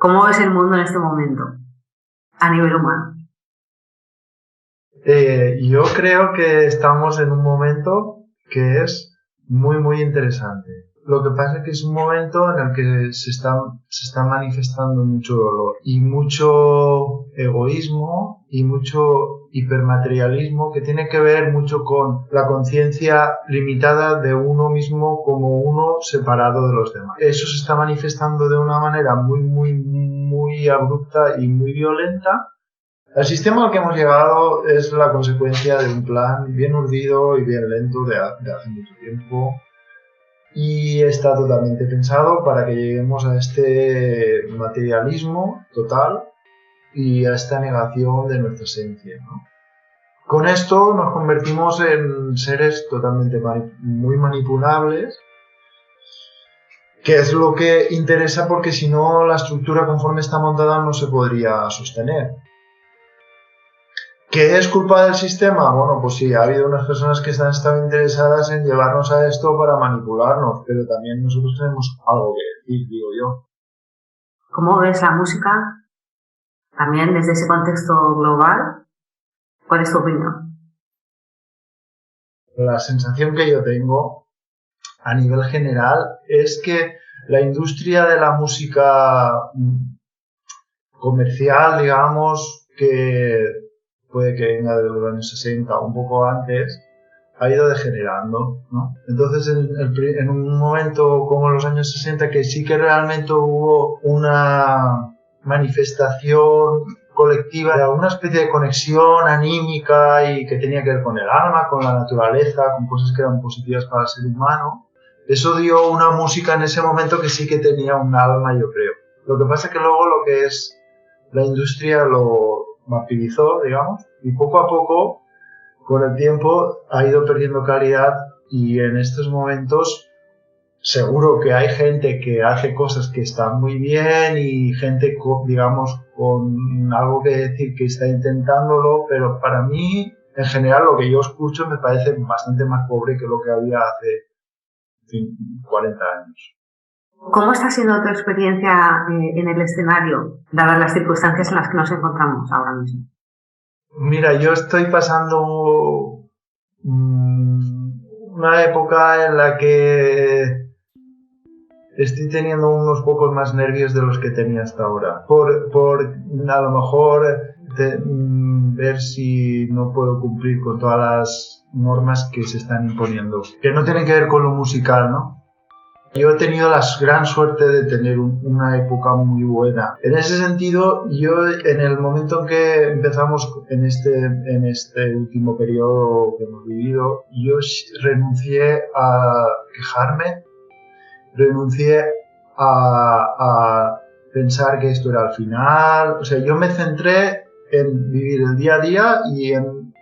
¿Cómo ves el mundo en este momento, a nivel humano? Yo creo que estamos en un momento que es muy, muy interesante. Lo que pasa es que es un momento en el que se está manifestando mucho dolor y mucho egoísmo y mucho hipermaterialismo que tiene que ver mucho con la conciencia limitada de uno mismo como uno separado de los demás. Eso se está manifestando de una manera muy, muy, muy abrupta y muy violenta. El sistema al que hemos llegado es la consecuencia de un plan bien urdido y bien lento de hace mucho tiempo y está totalmente pensado para que lleguemos a este materialismo total y a esta negación de nuestra esencia, ¿no? Con esto nos convertimos en seres totalmente muy manipulables, que es lo que interesa porque si no la estructura conforme está montada no se podría sostener. ¿Qué es culpa del sistema? Bueno, pues sí, ha habido unas personas que han estado interesadas en llevarnos a esto para manipularnos, pero también nosotros tenemos algo que decir, digo yo. ¿Cómo ves la música también desde ese contexto global? ¿Cuál es tu opinión? La sensación que yo tengo a nivel general es que la industria de la música comercial, digamos, que puede que venga de los años 60 o un poco antes, ha ido degenerando, ¿no? Entonces, en un momento como los años 60, que sí que realmente hubo una manifestación colectiva, una especie de conexión anímica y que tenía que ver con el alma, con la naturaleza, con cosas que eran positivas para el ser humano, eso dio una música en ese momento que sí que tenía un alma, yo creo. Lo que pasa es que luego lo que es la industria lo martirizó, digamos, y poco a poco, con el tiempo, ha ido perdiendo calidad y en estos momentos seguro que hay gente que hace cosas que están muy bien y gente, digamos, con algo que decir que está intentándolo, pero para mí, en general, lo que yo escucho me parece bastante más pobre que lo que había hace 40 años. ¿Cómo está siendo tu experiencia en el escenario, dadas las circunstancias en las que nos encontramos ahora mismo? Mira, yo estoy pasando una época en la que estoy teniendo unos pocos más nervios de los que tenía hasta ahora. Por a lo mejor ver si no puedo cumplir con todas las normas que se están imponiendo, que no tienen que ver con lo musical, ¿no? Yo he tenido la gran suerte de tener una época muy buena. En ese sentido, yo en el momento en que empezamos en este último periodo que hemos vivido, yo renuncié a quejarme, renuncié a pensar que esto era el final. O sea, yo me centré en vivir el día a día y en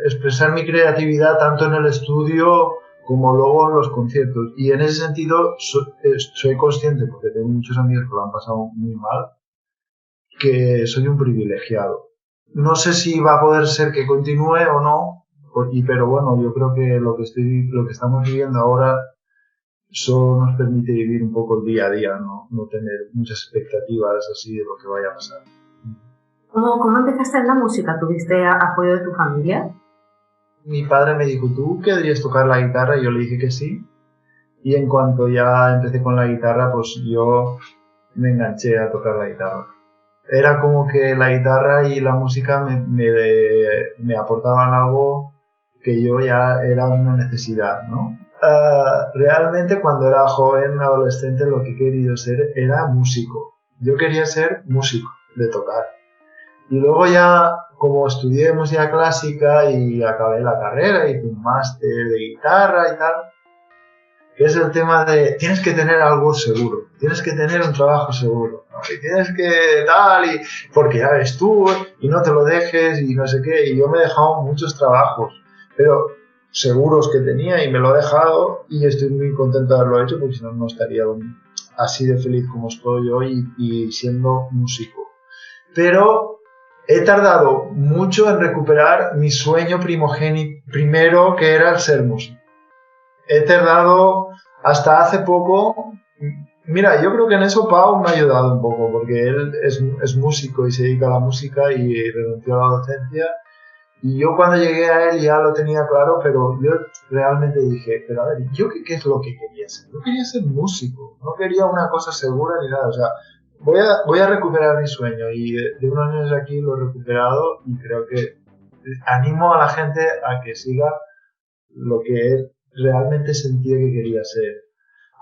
expresar mi creatividad tanto en el estudio como luego en los conciertos. Y en ese sentido soy consciente, porque tengo muchos amigos que lo han pasado muy mal, que soy un privilegiado. No sé si va a poder ser que continúe o no, pero bueno, yo creo que lo que estamos viviendo ahora solo nos permite vivir un poco el día a día, no tener muchas expectativas así de lo que vaya a pasar. ¿Cómo empezaste en la música? ¿Tuviste apoyo de tu familia? Mi padre me dijo, ¿tú querrías tocar la guitarra? Y yo le dije que sí. Y en cuanto ya empecé con la guitarra, pues yo me enganché a tocar la guitarra. Era como que la guitarra y la música me aportaban algo que yo ya era una necesidad, ¿no? Realmente cuando era joven, adolescente, lo que he querido ser era músico. Yo quería ser músico, de tocar. Y luego ya, como estudié música clásica y acabé la carrera, hice un máster de guitarra y tal, que es el tema de tienes que tener algo seguro, tienes que tener un trabajo seguro, ¿no? Y tienes que tal, y porque ya ves tú, y no te lo dejes, y no sé qué, y yo me he dejado muchos trabajos, pero seguros que tenía y me lo he dejado y estoy muy contento de haberlo hecho porque si no, no estaría así de feliz como estoy hoy y siendo músico. Pero he tardado mucho en recuperar mi sueño primero, que era el ser músico. He tardado hasta hace poco, Mira, yo creo que en eso Pau me ha ayudado un poco, porque él es músico y se dedica a la música y renunció a la docencia. Y yo cuando llegué a él ya lo tenía claro, pero yo realmente dije, pero a ver, ¿yo qué es lo que quería ser? Yo quería ser músico, no quería una cosa segura ni nada, o sea, voy a recuperar mi sueño y de unos años aquí lo he recuperado y creo que animo a la gente a que siga lo que él realmente sentía que quería ser.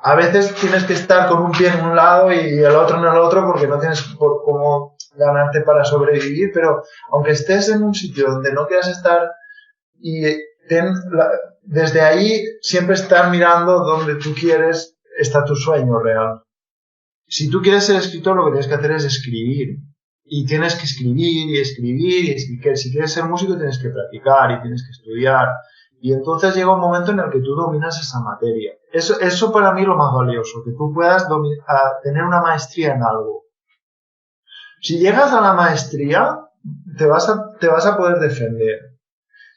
A veces tienes que estar con un pie en un lado y el otro en el otro porque no tienes por cómo ganarte para sobrevivir, pero aunque estés en un sitio donde no quieras estar y desde ahí siempre estar mirando donde tú quieres está tu sueño real. Si tú quieres ser escritor, lo que tienes que hacer es escribir. Y tienes que escribir y escribir y escribir. Si quieres ser músico tienes que practicar y tienes que estudiar. Y entonces llega un momento en el que tú dominas esa materia. Eso para mí es lo más valioso, que tú puedas tener una maestría en algo. Si llegas a la maestría, te vas a poder defender.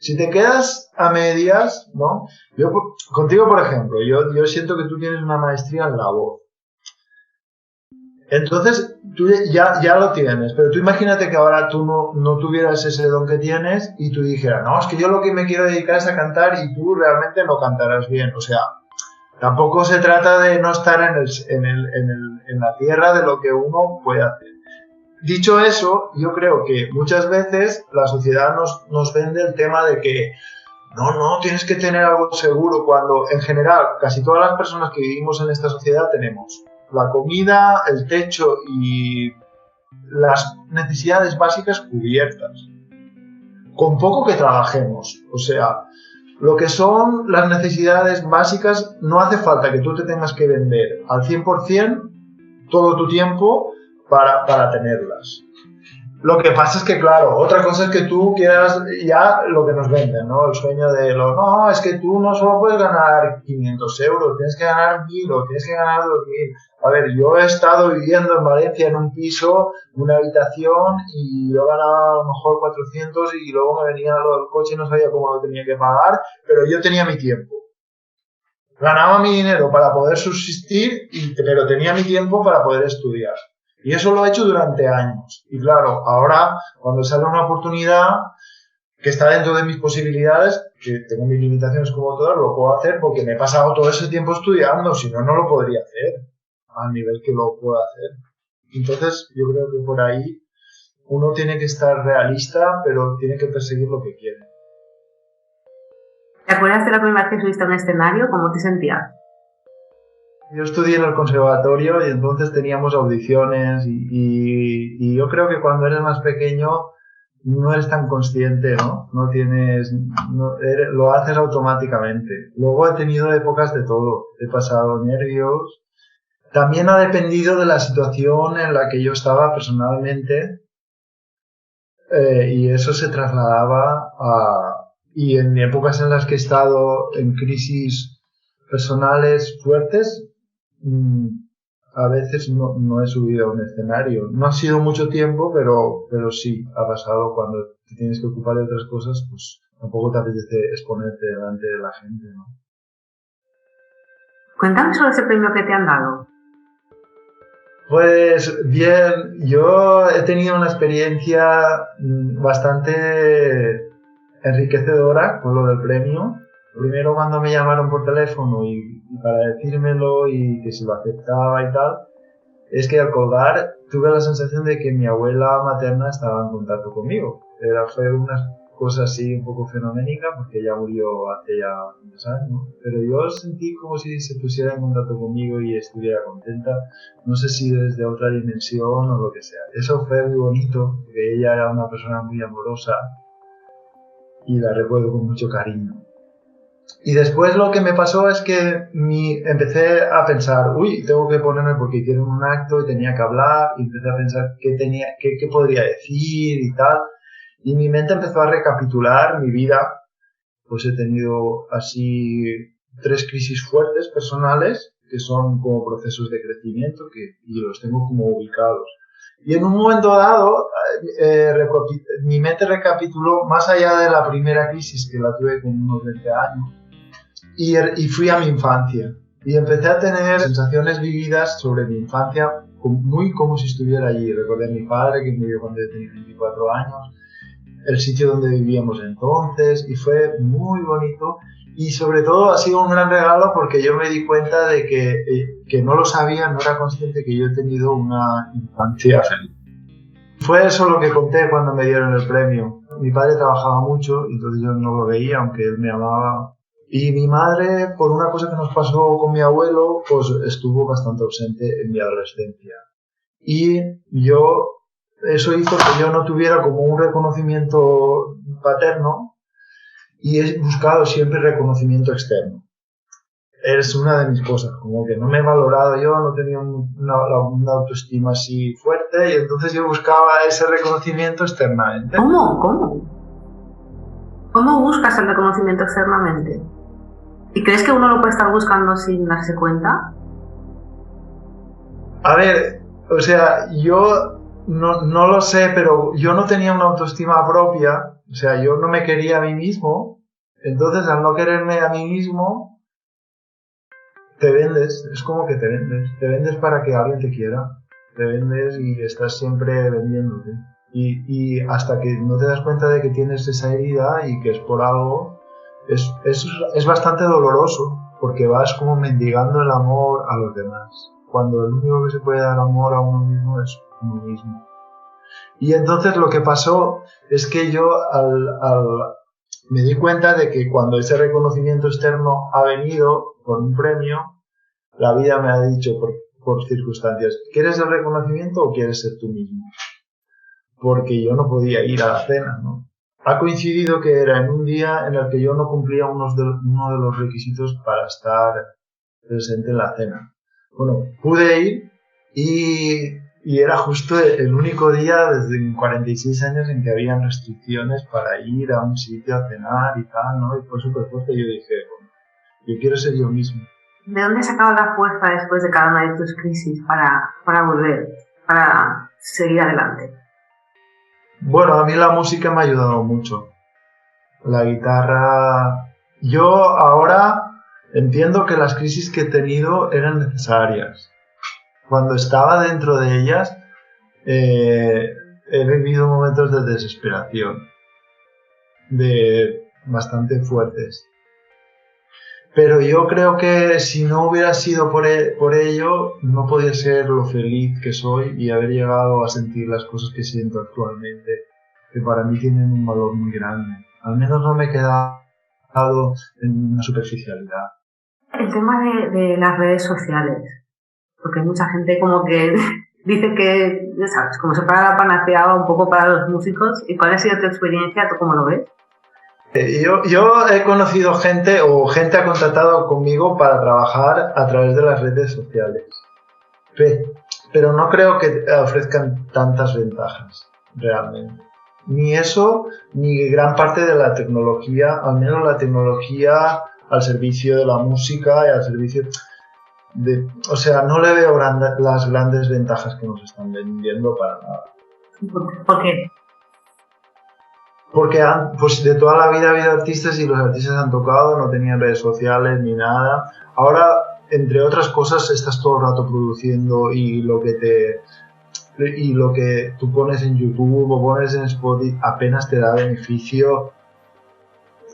Si te quedas a medias, ¿no? Yo, contigo, por ejemplo, yo siento que tú tienes una maestría en la voz. Entonces, tú ya lo tienes, pero tú imagínate que ahora tú no tuvieras ese don que tienes y tú dijeras, no, es que yo lo que me quiero dedicar es a cantar y tú realmente no cantarás bien. O sea, tampoco se trata de no estar en la tierra de lo que uno puede hacer. Dicho eso, yo creo que muchas veces la sociedad nos vende el tema de que no, tienes que tener algo seguro, cuando en general casi todas las personas que vivimos en esta sociedad tenemos la comida, el techo y las necesidades básicas cubiertas. Con poco que trabajemos, o sea, lo que son las necesidades básicas no hace falta que tú te tengas que vender al 100% todo tu tiempo para tenerlas. Lo que pasa es que, claro, otra cosa es que tú quieras ya lo que nos venden, ¿no? El sueño de no, es que tú no solo puedes ganar 500 euros, tienes que ganar 1000 o tienes que ganar 2000. A ver, yo he estado viviendo en Valencia en un piso, una habitación, y yo ganaba a lo mejor 400 y luego me venía lo del coche y no sabía cómo lo tenía que pagar, pero yo tenía mi tiempo. Ganaba mi dinero para poder subsistir, pero tenía mi tiempo para poder estudiar. Y eso lo he hecho durante años. Y claro, ahora cuando sale una oportunidad que está dentro de mis posibilidades, que tengo mis limitaciones como todas, lo puedo hacer porque me he pasado todo ese tiempo estudiando, si no, no lo podría hacer al nivel que lo puedo hacer. Entonces, yo creo que por ahí uno tiene que estar realista, pero tiene que perseguir lo que quiere. ¿Te acuerdas de la primera vez que subiste a un escenario? ¿Cómo te sentías? Yo estudié en el conservatorio y entonces teníamos audiciones y yo creo que cuando eres más pequeño no eres tan consciente, ¿no? Lo haces automáticamente. Luego he tenido épocas de todo. He pasado nervios. También ha dependido de la situación en la que yo estaba personalmente y eso se trasladaba y en épocas en las que he estado en crisis personales fuertes, a veces no he subido a un escenario. No ha sido mucho tiempo, pero sí, ha pasado cuando te tienes que ocupar de otras cosas, pues tampoco te apetece exponerte delante de la gente, ¿no? Cuéntame sobre ese premio que te han dado. Pues bien, yo he tenido una experiencia bastante enriquecedora con lo del premio. Primero cuando me llamaron por teléfono y para decírmelo y que si lo aceptaba y tal, es que al colgar tuve la sensación de que mi abuela materna estaba en contacto conmigo. Fue una cosa así un poco fenoménica porque ella murió hace ya unos años, pero yo sentí como si se pusiera en contacto conmigo y estuviera contenta, no sé si desde otra dimensión o lo que sea. Eso fue muy bonito porque ella era una persona muy amorosa y la recuerdo con mucho cariño. Y después lo que me pasó es que empecé a pensar, tengo que ponerme porque quiero un acto y tenía que hablar, y empecé a pensar qué podría decir y tal. Y mi mente empezó a recapitular mi vida. Pues he tenido así 3 crisis fuertes personales que son como procesos de crecimiento y los tengo como ubicados. Y en un momento dado, mi mente recapituló más allá de la primera crisis que la tuve con unos 20 años y fui a mi infancia. Y empecé a tener sensaciones vividas sobre mi infancia, muy como si estuviera allí. Recordé a mi padre, que murió cuando yo tenía 24 años, el sitio donde vivíamos entonces, y fue muy bonito. Y sobre todo ha sido un gran regalo porque yo me di cuenta de que no lo sabía, no era consciente que yo he tenido una infancia feliz. Fue eso lo que conté cuando me dieron el premio. Mi padre trabajaba mucho, entonces yo no lo veía, aunque él me amaba. Y mi madre, por una cosa que nos pasó con mi abuelo, pues estuvo bastante ausente en mi adolescencia. Y eso hizo que yo no tuviera como un reconocimiento paterno y he buscado siempre reconocimiento externo. Es una de mis cosas, como que no me he valorado yo, no tenía una autoestima así fuerte y entonces yo buscaba ese reconocimiento externamente. ¿Cómo buscas el reconocimiento externamente? ¿Y crees que uno lo puede estar buscando sin darse cuenta? A ver, o sea, yo no lo sé, pero yo no tenía una autoestima propia, o sea, yo no me quería a mí mismo, entonces al no quererme a mí mismo, te vendes, es como que te vendes para que alguien te quiera, te vendes y estás siempre vendiéndote. Y hasta que no te das cuenta de que tienes esa herida y que es por algo, es bastante doloroso, porque vas como mendigando el amor a los demás, cuando el único que se puede dar amor a uno mismo es uno mismo. Y entonces lo que pasó es que yo me di cuenta de que cuando ese reconocimiento externo ha venido con un premio, la vida me ha dicho por circunstancias, ¿quieres el reconocimiento o quieres ser tú mismo? Porque yo no podía ir a la cena, ¿no? Ha coincidido que era en un día en el que yo no cumplía uno de los requisitos para estar presente en la cena. Bueno, pude ir y era justo el único día desde 46 años en que habían restricciones para ir a un sitio a cenar y tal, ¿no? Y fue súper fuerte y yo dije, bueno, yo quiero ser yo mismo. ¿De dónde has sacado la fuerza después de cada una de tus crisis para volver, para seguir adelante? Bueno, a mí la música me ha ayudado mucho. La guitarra... Yo ahora entiendo que las crisis que he tenido eran necesarias. Cuando estaba dentro de ellas, he vivido momentos de desesperación, bastante fuertes. Pero yo creo que si no hubiera sido por ello, no podía ser lo feliz que soy y haber llegado a sentir las cosas que siento actualmente, que para mí tienen un valor muy grande. Al menos no me he quedado en una superficialidad. El tema de las redes sociales, porque hay mucha gente como que dice que, ¿sabes? Como se para la panacea un poco para los músicos. ¿Y cuál ha sido tu experiencia? ¿Tú cómo lo ves? Yo he conocido gente o gente ha contactado conmigo para trabajar a través de las redes sociales, pero no creo que ofrezcan tantas ventajas realmente. Ni eso, ni gran parte de la tecnología, al menos la tecnología al servicio de la música y al servicio de... O sea, no le veo las grandes ventajas que nos están vendiendo para nada. ¿Por qué? Porque pues de toda la vida ha habido artistas y los artistas han tocado, no tenían redes sociales ni nada. Ahora, entre otras cosas, estás todo el rato produciendo y lo que tú pones en YouTube o pones en Spotify apenas te da beneficio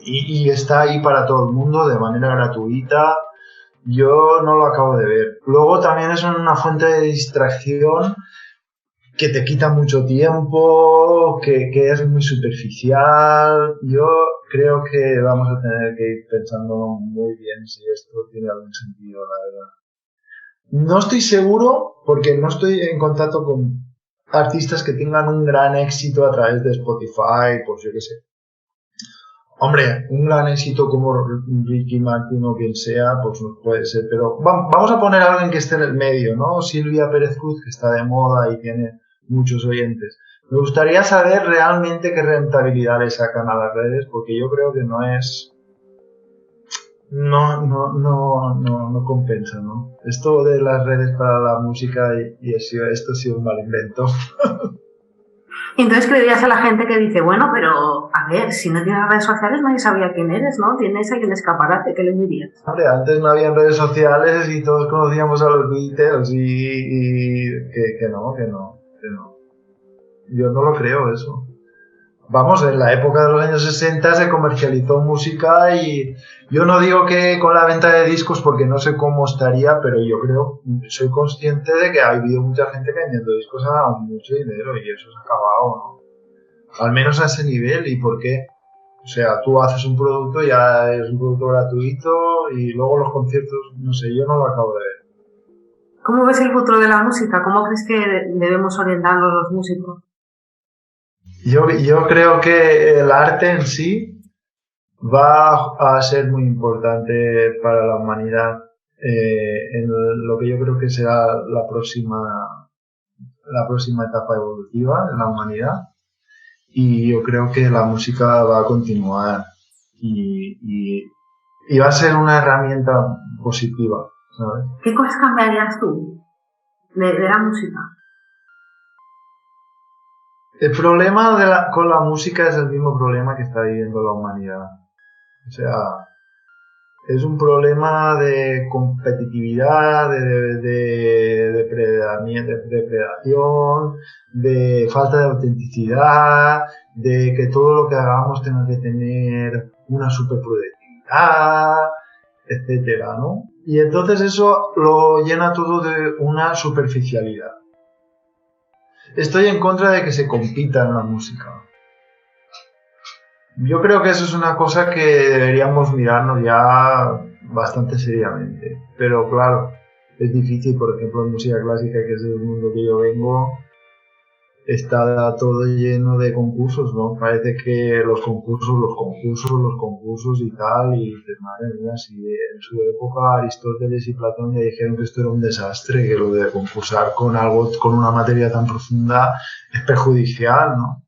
y está ahí para todo el mundo de manera gratuita. Yo no lo acabo de ver. Luego también es una fuente de distracción que te quita mucho tiempo, que es muy superficial. Yo creo que vamos a tener que ir pensando muy bien si esto tiene algún sentido, la verdad. No estoy seguro porque no estoy en contacto con artistas que tengan un gran éxito a través de Spotify, pues yo qué sé. Hombre, un gran éxito como Ricky Martin o quien sea, pues no puede ser, pero vamos a poner a alguien que esté en el medio, ¿no? Silvia Pérez Cruz, que está de moda y tiene muchos oyentes. Me gustaría saber realmente qué rentabilidad le sacan a las redes, porque yo creo que no compensa, ¿no? Esto de las redes para la música esto ha sido un mal invento. Y entonces, ¿qué le dirías a la gente que dice, bueno, pero a ver, si no tienes redes sociales nadie sabía quién eres, ¿no? Tienes ahí el escaparate, ¿qué les dirías? Hombre, antes no había redes sociales y todos conocíamos a los Beatles y que no. Yo no lo creo eso. Vamos, en la época de los años 60 se comercializó música y yo no digo que con la venta de discos porque no sé cómo estaría, pero yo creo, soy consciente de que ha habido mucha gente que vendiendo discos ha ganado mucho dinero y eso se ha acabado, ¿no? Al menos a ese nivel. ¿Y por qué? O sea, tú haces un producto, ya es un producto gratuito y luego los conciertos, no sé, yo no lo acabo de ver. ¿Cómo ves el futuro de la música? ¿Cómo crees que debemos orientarnos los músicos? Yo creo que el arte en sí va a ser muy importante para la humanidad en lo que yo creo que será la próxima etapa evolutiva en la humanidad y yo creo que la música va a continuar y va a ser una herramienta positiva, ¿sabes? ¿Qué cosas cambiarías tú de la música? El problema con la música es el mismo problema que está viviendo la humanidad. O sea, es un problema de competitividad, de depredación, de falta de autenticidad, de que todo lo que hagamos tenga que tener una superproductividad, etcétera, ¿no? Y entonces eso lo llena todo de una superficialidad. Estoy en contra de que se compita en la música. Yo creo que eso es una cosa que deberíamos mirarnos ya bastante seriamente. Pero claro, es difícil, por ejemplo, en música clásica, que es el mundo que yo vengo, está todo lleno de concursos, ¿no? Parece que los concursos y tal, y dices, madre mía, si en su época Aristóteles y Platón ya dijeron que esto era un desastre, que lo de concursar con algo, con una materia tan profunda es perjudicial, ¿no?